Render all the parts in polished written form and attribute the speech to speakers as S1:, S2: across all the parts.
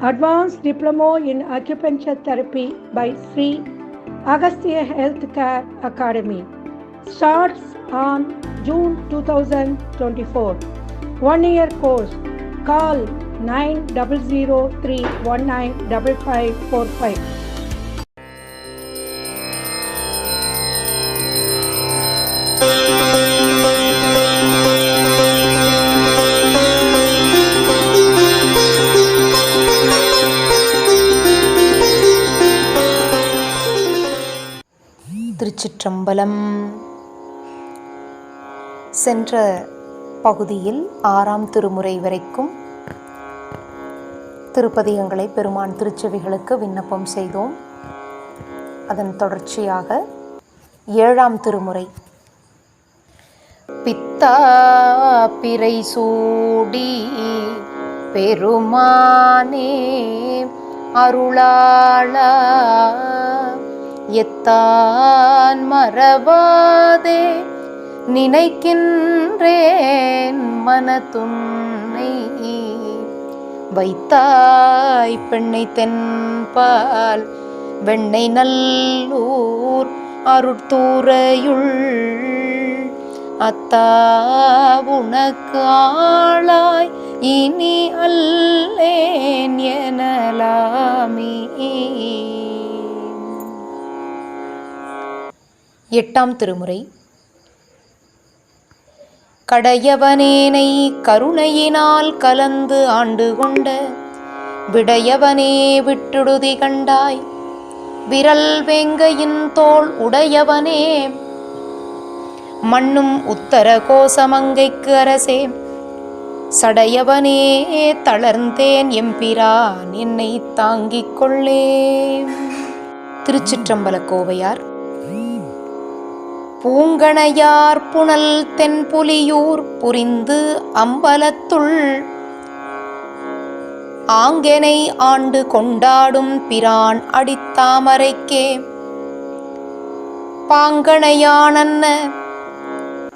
S1: Advanced Diploma in Acupuncture Therapy by Sri Agastya Healthcare Academy starts on June 2024. 1-year course. Call 9003195545.
S2: திருச்சிற்றம்பலம். சென்ற பகுதியில் 6ஆம் திருமுறை வரைக்கும் திருப்பதிகங்களை பெருமான் திருச்செவிகளுக்கு விண்ணப்பம் செய்தோம். அதன் தொடர்ச்சியாக 7ஆம் திருமுறை பித்தா பிறை சூடி பெருமானே அருளாளா எத்தான் மறவாதே நினைக்கின்றேன் மனத்துன்னை வைத்தாய் பெண்ணை தென்பால் வெண்ணை நல்லூர் அருட்தூரையுள் அத்தா உனக்கு ஆளாய் இனி அல்லேன் எனலாமே. 8ஆம் திருமுறை கடையவனேனை கருணையினால் கலந்து ஆண்டு கொண்ட விடையவனே விட்டுடுதி கண்டாய் விரல் வேங்கையின் தோள் உடையவனே மண்ணும் உத்தர கோசமங்கைக்கு அரசே சடையவனே தளர்ந்தேன் எம்பிரான் என்னை தாங்கிக் கொள்ளே. திருச்சிற்றம்பல கோவையார். பூங்கணையார் புனல் தென்புலியூர் புரிந்து அம்பலத்துள் ஆங்கெனை ஆண்டு கொண்டாடும் பிரான் அடித்தாமரைக்கே பாங்கணையானன்ன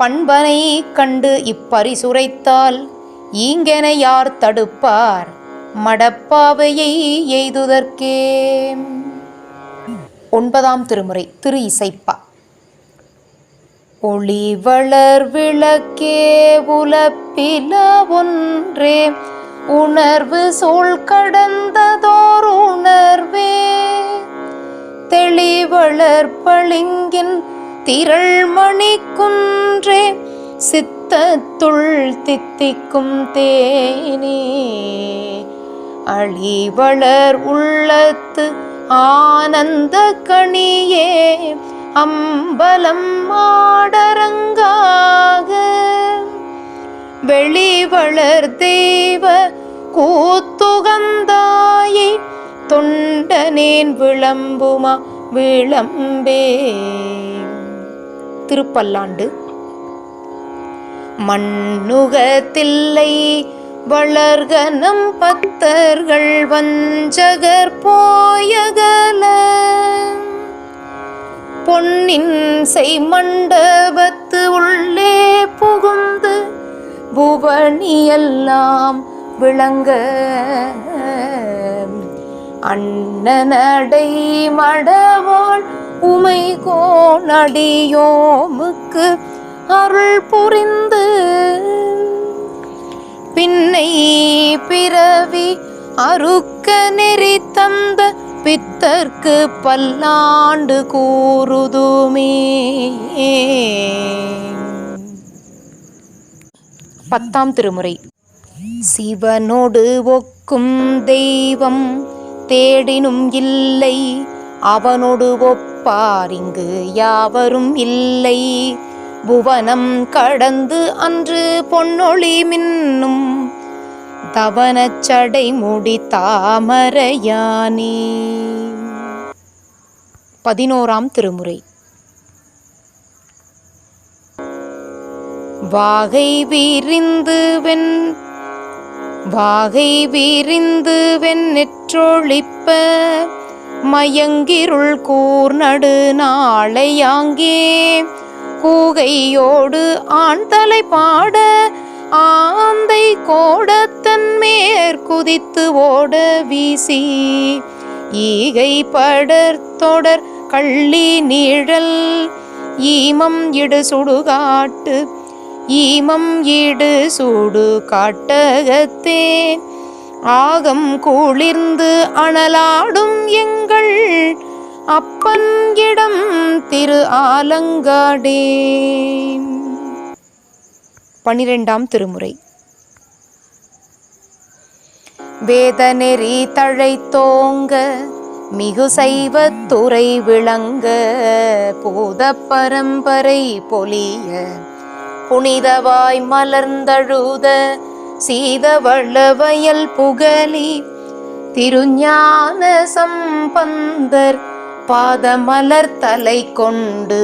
S2: பண்பனை கண்டு இப்பரிசுரைத்தால் ஈங்கென யார் தடுப்பார் மடப்பாவையை எய்துதற்கே. 9ஆம் திருமுறை திரு இசைப்பா. ஒளி வளர் விளக்கே உலப்பில ஒன்றே உணர்வு சூழ் கடந்ததோர் உணர்வே தெளிவளர் பளிங்கின் திரள்மணி குன்றே சித்தத்துள் தித்திக்கும் தேனே அழிவளர் உள்ளத்து ஆனந்த கணியே அம்பலம் ஆடரங்காக வெளிவளர் தெய்வ கூத்துகந்தாயை தொண்டனேன் விளம்புமா விளம்பே. திருப்பல்லாண்டு. மண்ணுகத்தில்லை வளர்கனம் பத்தர்கள் வஞ்சகர் போயகல பொன்னின் செய்மண்டபத்து உள்ளே புகுந்து புவனியெல்லாம் விளங்க அண்ணனடை மடவாள் உமை கோணடியோமுக்கு அருள் புரிந்து பின்னை பிறவி அறுக்க நெறி தந்த பித்தர்க்கு பல்லாண்டு கூறுதுமே. 10ஆம் திருமுறை சிவனோடு ஒக்கும் தெய்வம் தேடினும் இல்லை அவனோடு ஒப்பார் இங்கு யாவரும் இல்லை புவனம் கடந்து அன்று பொன்னொளி மின்னும் தவனச்சடை முடி தாமரையானே. 11ஆம் திருமுறை வாகை வீரிந்து வெண்ணெற்றொழிப்ப மயங்கிருள் கூர்நடு நாளையாங்கே கூகையோடு ஆண் தலை பாட ஆந்தை கோடத்தன் மேற்குதித்து ஓட வீசி ஈகை படர் தொடர் கள்ளி நீழல் ஈமம் இடு சுடுகாட்டு ஈமம் இடு சுடு காட்டகத்தே ஆகம் குளிர்ந்து அனலாடும் எங்கள் அப்பன் இடம் திரு ஆலங்காடே. 12ஆம் திருமுறை. வேதநெறி தழைத்தோங்க மிகு சைவத்துறை விளங்க பூத பரம்பரை பொலிய புனிதவாய் மலர்ந்தழுத சீதவள வயல் புகழி திருஞான சம்பந்தர் பாதமலர் தலை கொண்டு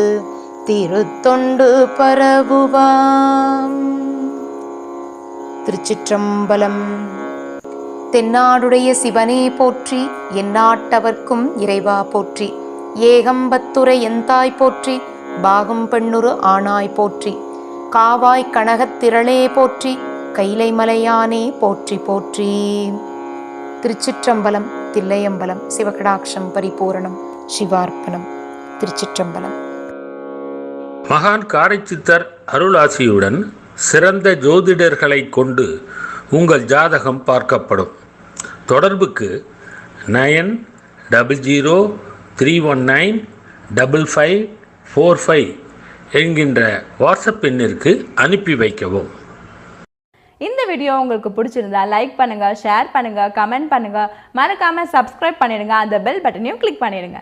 S2: திருத்தொண்டு பரவுவாம். திருச்சிற்றம்பலம். தென்னாடுடைய சிவனே போற்றி, எந்நாட்டவர்க்கும் இறைவா போற்றி, ஏகம்பத்துரை எந்தாய் போற்றி, பாகம் பெண்ணுரு ஆனாய் போற்றி, காவாய் கனகத் திரளே போற்றி, கைலை மலையானே போற்றி போற்றி. திருச்சிற்றம்பலம். தில்லையம்பலம். சிவகடாட்சம் பரிபூரணம். சிவார்ப்பணம். திருச்சிற்றம்பலம்.
S3: மகான் காரைச்சித்தர் அருளாசியுடன் சிறந்த ஜோதிடர்களை கொண்டு உங்கள் ஜாதகம் பார்க்கப்படும். தொடர்புக்கு 9003195545 என்கின்ற வாட்ஸ்அப் எண்ணிற்கு அனுப்பி வைக்கவும்.
S4: இந்த வீடியோ உங்களுக்கு பிடிச்சிருந்தா லைக் பண்ணுங்க, ஷேர் பண்ணுங்க, கமெண்ட் பண்ணுங்க, மறக்காம சப்ஸ்கிரைப் பண்ணிடுங்க, அந்த பெல் பட்டனையும் கிளிக் பண்ணிடுங்க.